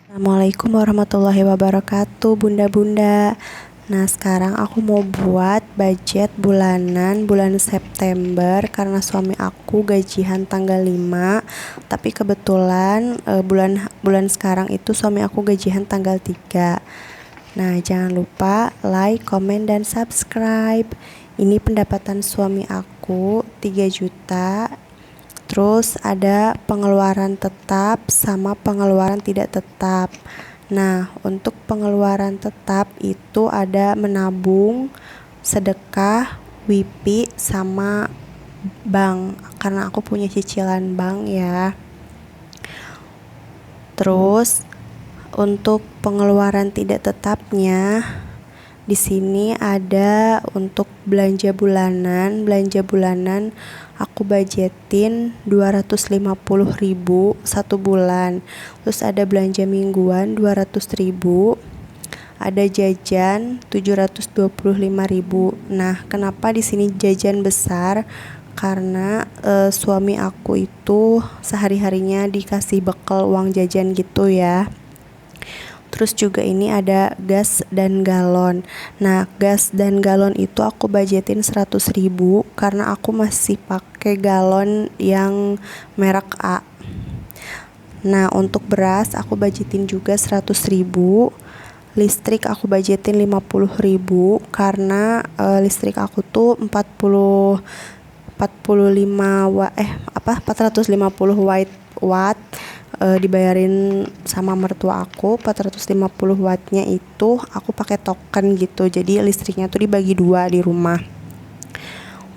Assalamualaikum warahmatullahi wabarakatuh, bunda-bunda. Nah, sekarang aku mau buat budget bulanan bulan September karena suami aku gajian tanggal 5. Tapi kebetulan bulan bulan sekarang itu suami aku gajian tanggal 3. Nah, jangan lupa like, komen, dan subscribe. Ini pendapatan suami aku 3 juta. Terus ada pengeluaran tetap sama pengeluaran tidak tetap. Nah, untuk pengeluaran tetap itu ada menabung, sedekah, WIPI, sama bank. Karena aku punya cicilan bank ya. Terus untuk pengeluaran tidak tetapnya di sini ada untuk belanja bulanan. Belanja bulanan aku budgetin 250.000 satu bulan. Terus ada belanja mingguan 200.000. Ada jajan 725.000. Nah, kenapa di sini jajan besar? Karena suami aku itu sehari-harinya dikasih bekal uang jajan gitu ya. Terus juga ini ada gas dan galon. Nah, gas dan galon itu aku budgetin 100.000 karena aku masih pakai galon yang merek A. Nah, untuk beras aku budgetin juga 100.000. Listrik aku budgetin 50.000 karena listrik aku tuh 450 watt, dibayarin sama mertua aku. 450 wattnya itu aku pakai token gitu, jadi listriknya tuh dibagi 2 di rumah.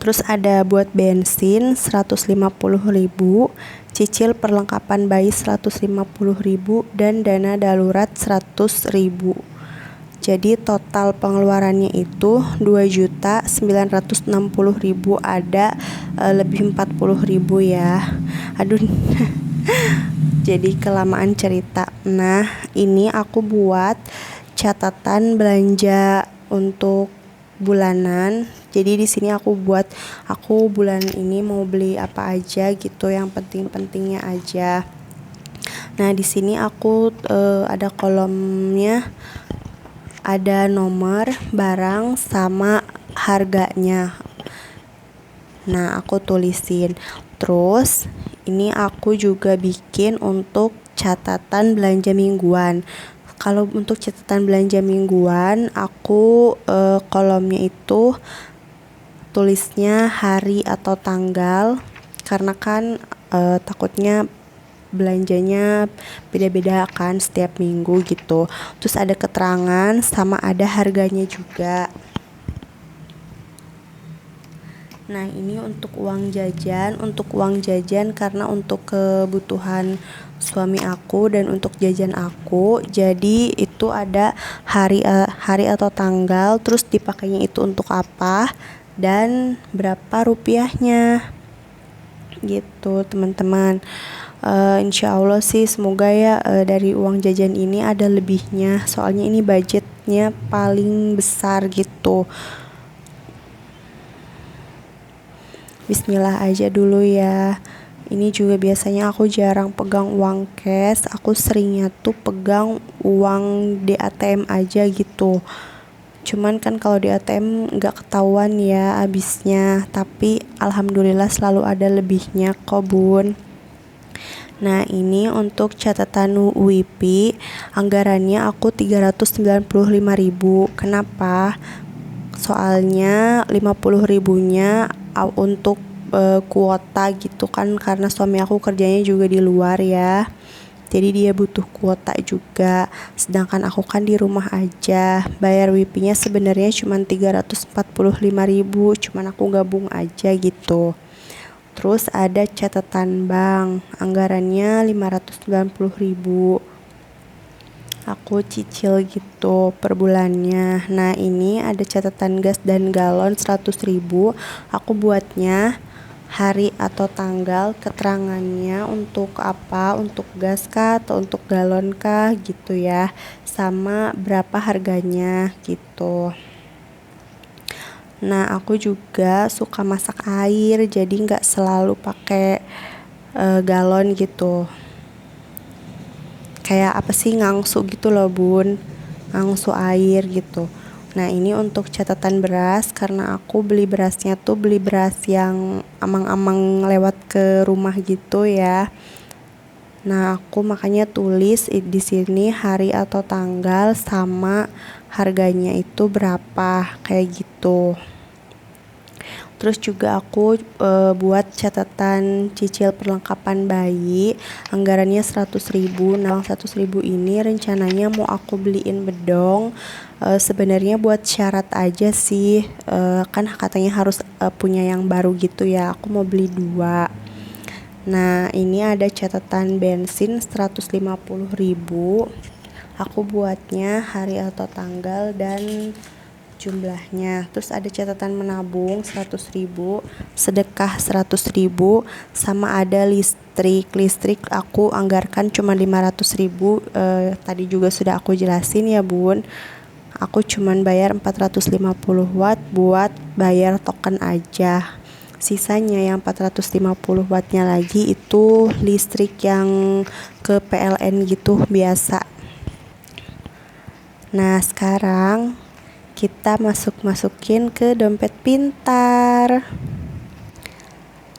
Terus ada buat bensin 150.000, cicil perlengkapan bayi 150.000, dan dana darurat 100.000. Jadi total pengeluarannya itu 2.960.000, ada lebih 40.000 ya. Aduh. Jadi kelamaan cerita. Nah, ini aku buat catatan belanja untuk bulanan. Jadi di sini aku bulan ini mau beli apa aja gitu, yang penting-pentingnya aja. Nah, di sini aku ada kolomnya, ada nomor barang sama harganya. Nah, aku tulisin. Terus ini aku juga bikin untuk catatan belanja mingguan. Kalau untuk catatan belanja mingguan, aku kolomnya itu tulisnya hari atau tanggal, karena kan takutnya belanjanya beda-beda kan setiap minggu gitu. Terus ada keterangan sama ada harganya juga. Nah, ini untuk uang jajan. Untuk uang jajan karena untuk kebutuhan suami aku dan untuk jajan aku. Jadi itu ada hari atau tanggal, terus dipakainya itu untuk apa dan berapa rupiahnya. Gitu, teman-teman. Insya Allah sih semoga ya dari uang jajan ini ada lebihnya. Soalnya ini budgetnya paling besar gitu. Bismillah aja dulu ya. Ini juga biasanya aku jarang pegang uang cash. Aku seringnya tuh pegang uang di ATM aja gitu. Cuman kan kalau di ATM nggak ketahuan ya habisnya. Tapi alhamdulillah selalu ada lebihnya kok, bun. Nah, ini untuk catatan WIPI. Anggarannya aku 395.000. Kenapa? Soalnya 50.000-nya untuk kuota gitu kan, karena suami aku kerjanya juga di luar ya. Jadi dia butuh kuota juga. Sedangkan aku kan di rumah aja. Bayar WIPI-nya sebenarnya cuma 345.000, cuman aku gabung aja gitu. Terus ada catatan bank. Anggarannya 590.000. Aku cicil gitu per bulannya. Nah, ini ada catatan gas dan galon 100.000. Aku buatnya hari atau tanggal, keterangannya untuk apa, untuk gas kah atau untuk galon kah gitu ya, sama berapa harganya gitu. Nah, aku juga suka masak air, jadi nggak selalu pakai galon gitu. kayak apa sih, ngangsu gitu loh bun, ngangsu air gitu. Nah ini untuk catatan beras, karena aku beli berasnya tuh beli beras yang amang-amang lewat ke rumah gitu ya. Nah aku makanya tulis di sini hari atau tanggal sama harganya itu berapa kayak gitu. Terus juga aku buat catatan cicil perlengkapan bayi, anggarannya 100.000. Nah 100.000 ini rencananya mau aku beliin bedong. Sebenarnya buat syarat aja sih, kan katanya harus punya yang baru gitu ya. Aku mau beli 2. Nah ini ada catatan bensin 150.000. Aku buatnya hari atau tanggal dan jumlahnya. Terus ada catatan menabung 100.000, sedekah 100.000, sama ada listrik aku anggarkan cuma 500.000. Tadi juga sudah aku jelasin ya bun, aku cuman bayar 450 watt buat bayar token aja. Sisanya yang 450 wattnya lagi itu listrik yang ke PLN gitu biasa. Nah sekarang kita masukin ke dompet pintar.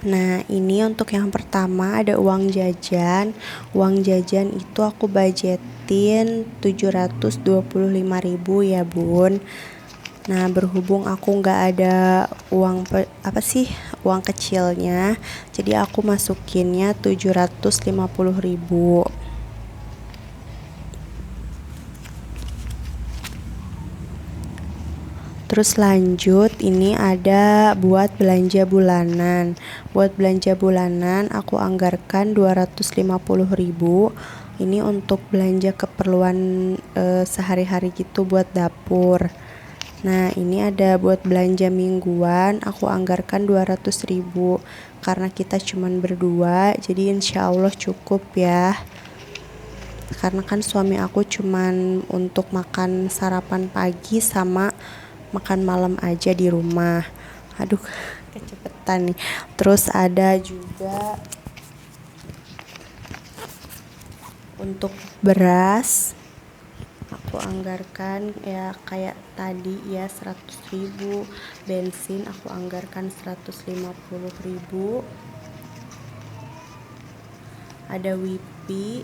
Nah ini untuk yang pertama ada uang jajan. Uang jajan itu aku budgetin 725.000 ya bun. Nah berhubung aku nggak ada uang uang kecilnya, jadi aku masukinnya 750.000. Terus lanjut, ini ada buat belanja bulanan. Buat belanja bulanan aku anggarkan 250.000. Ini untuk belanja keperluan sehari-hari gitu buat dapur. Nah ini ada buat belanja mingguan, aku anggarkan 200.000. Karena kita cuman berdua, jadi insya Allah cukup ya. Karena kan suami aku cuman untuk makan sarapan pagi sama makan malam aja di rumah. Aduh kecepetan nih. Terus ada juga untuk beras, aku anggarkan ya kayak tadi ya 100.000. Bensin aku anggarkan 150.000. Ada WIPI,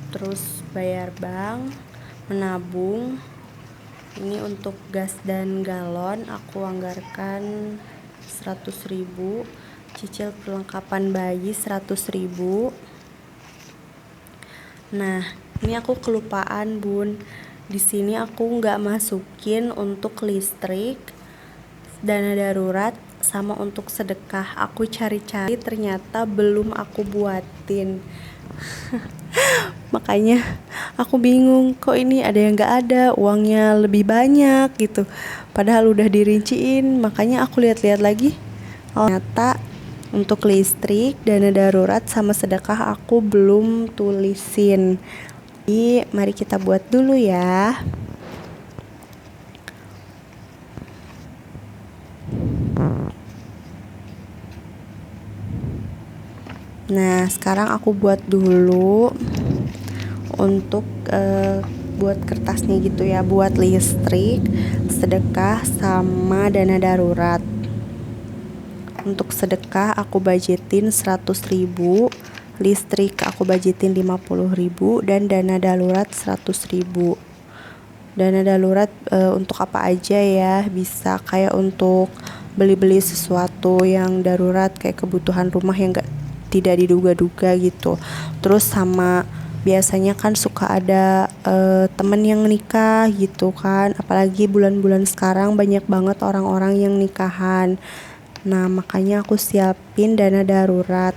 terus bayar bank, menabung. Ini untuk gas dan galon aku anggarkan 100.000. Cicil perlengkapan bayi 100.000. Nah ini aku kelupaan bun, di sini aku nggak masukin untuk listrik, dana darurat, sama untuk sedekah. Aku cari-cari ternyata belum aku buatin. Makanya aku bingung, kok ini ada yang gak ada, uangnya lebih banyak gitu, padahal udah dirinciin. Makanya aku lihat-lihat lagi, ternyata untuk listrik, dana darurat, sama sedekah aku belum tulisin. Jadi mari kita buat dulu ya. Nah sekarang aku buat dulu untuk buat kertasnya gitu ya, buat listrik, sedekah, sama dana darurat. Untuk sedekah aku budgetin 100.000, listrik aku budgetin 50.000, dan dana darurat 100.000. Dana darurat untuk apa aja ya, bisa kayak untuk beli-beli sesuatu yang darurat kayak kebutuhan rumah yang tidak diduga-duga gitu. Terus sama biasanya kan suka ada temen yang nikah gitu kan, apalagi bulan-bulan sekarang banyak banget orang-orang yang nikahan. Nah makanya aku siapin dana darurat.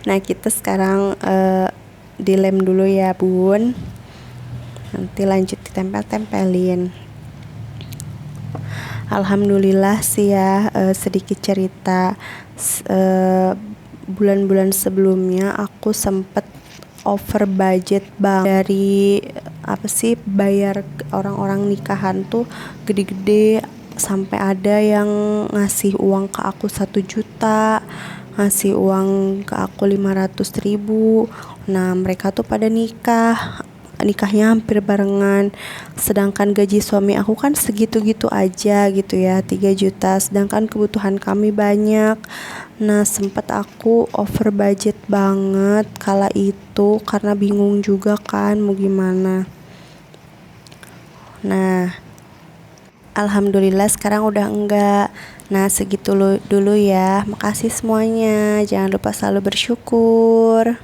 Nah kita sekarang dilem dulu ya bun, nanti lanjut ditempel-tempelin. Alhamdulillah sih ya, sedikit cerita, bulan-bulan sebelumnya aku sempet over budget dari bayar orang-orang nikahan tuh gede-gede, sampai ada yang ngasih uang ke aku 1 juta, ngasih uang ke aku 500 ribu. Nah mereka tuh pada nikahnya hampir barengan, sedangkan gaji suami aku kan segitu-gitu aja gitu ya, 3 juta, sedangkan kebutuhan kami banyak. Nah sempet aku over budget banget kala itu karena bingung juga kan mau gimana. Nah alhamdulillah sekarang udah enggak. Nah segitu dulu ya, makasih semuanya, jangan lupa selalu bersyukur.